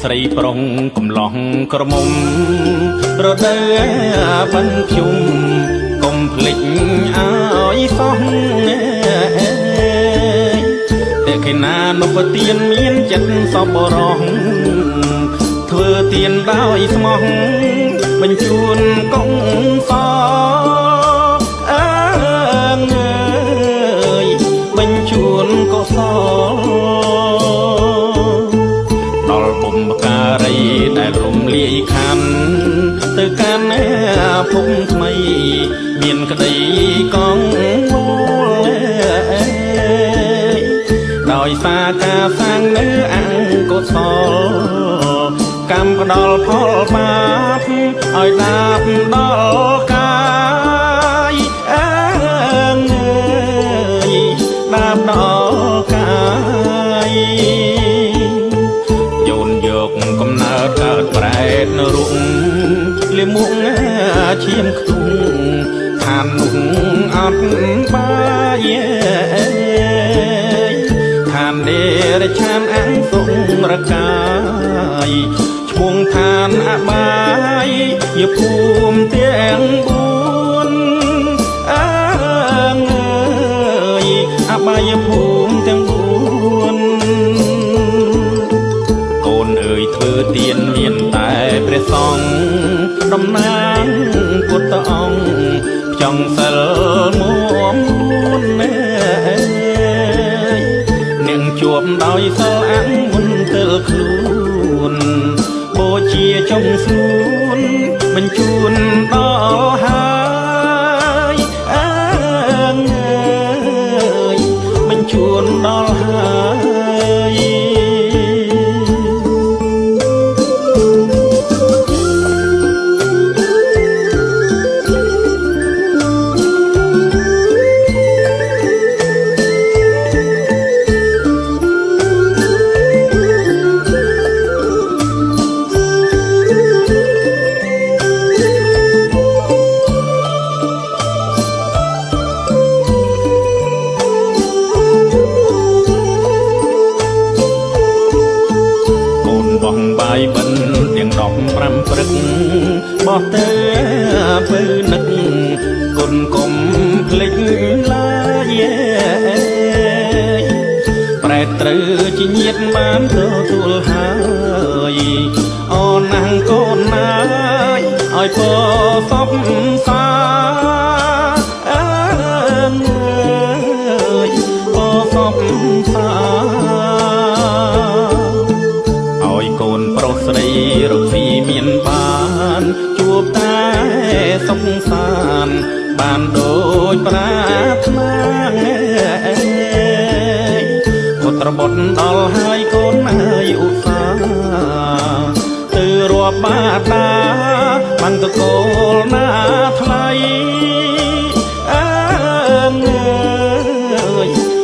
ស្រីប្រុងកំឡោះក្រមុំរដូវបានជុំកុំភ្លេចឲ្យសោះតែគេណានុពទានមានចិត្តសប្បុរសធ្វើទានដោយស្មោះបញ្ជូនកុងសបញ្ជូនកុសលដល់បុព្វការីដែលរំលាយខណ្ឌទៅកាន់ភពថ្មីមានក្តីកងវល់ដោយសារការសាងនៅអង្គកុសលកម្មផ្ដល់ផលបាបឲ្យដាបដល់កាយដាបដល់កាយយោនយកកំណើតកើតប្រែតនរុងលិមុងឈាមខ្ទុំឋាននោះអត់បាយឋានដេរឆានអង្គសុរកាយឈ្មោះឋានអបាយយភូមិទាំង4អបាយភូមិទាំង4កូនអើយធ្វើទានមានតែព្រះសង្ឃតំណាងពុទ្ធអង្គចង់សិលមួមនាងជួបដោយសិលអង្មុនទិលខ្លួនបូជាចុងស្នួនបញ្ជូនដល់ហើយបញ្ជូនដល់ហើយបាយបិណ្ឌទាំង15ព្រឹកបោះទៅពើនឹកគុណគុំភ្លេចឡាយប្រែត្រូវជាញាតបានទទួលហើយអូនណាំងកូនណាយឲ្យពរសពសាពរសពសាកូនប្រុសស្រីរកស៊ីមានបានជួបតែសុខសាន្តបានដូចប្រាថ្នាពុត្របុត្រដល់ហើយកូនហើយឧស្សាហ៍ទៅរាប់បាតាបានតកូលណាថ្លៃ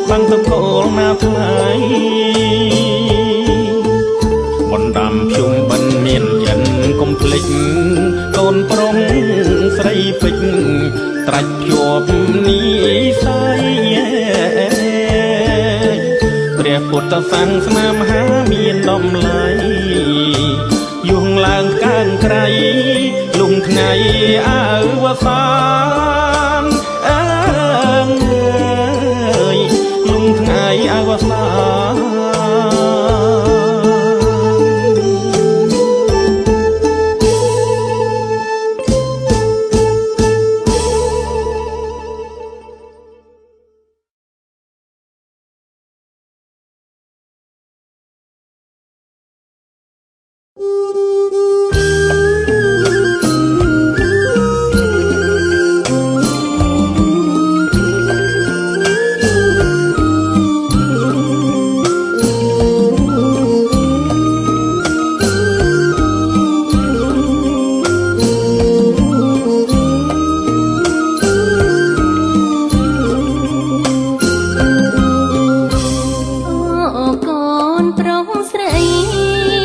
បានតកូលណាថ្លៃបណ្ដាំភុំបិណ្ឌមានចិនកុំភ្លេចកូនប្រុងស្រីពេជ្រត្រាច់ភ្ជាប់នីស័យព្រះពុទ្ធសាសនាមហាមានតម្លៃយងឡើងកើងក្រៃលំថ្ងៃអវសានលំថ្ងៃអវសានប្រុសស្រី